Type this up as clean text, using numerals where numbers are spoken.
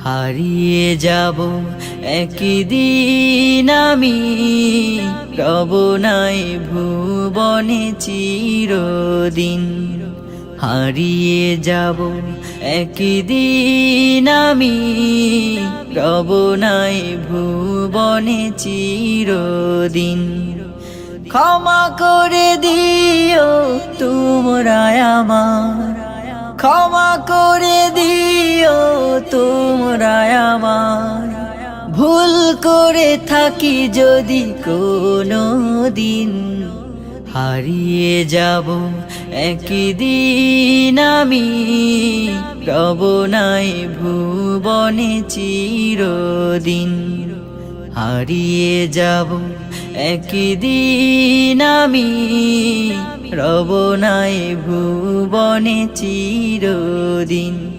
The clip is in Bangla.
হারিয়ে যাব একদিন আমি, রব নাই ভুবনে চিরদিন। হারিয়ে যাব একদিন আমি, রব নাই ভুবনে চিরদিন। ক্ষমা করে দিও তোমরা আমার, ক্ষমা করে দিও তোমরা আমার। ভুল করে থাকি যদি কোনো দিন, হারিয়ে যাব একদিন আমি, রব নাই ভুবনে চিরদিন। হারিয়ে যাব একদিন আমি, রব নাই ভুবনে চিরদিন।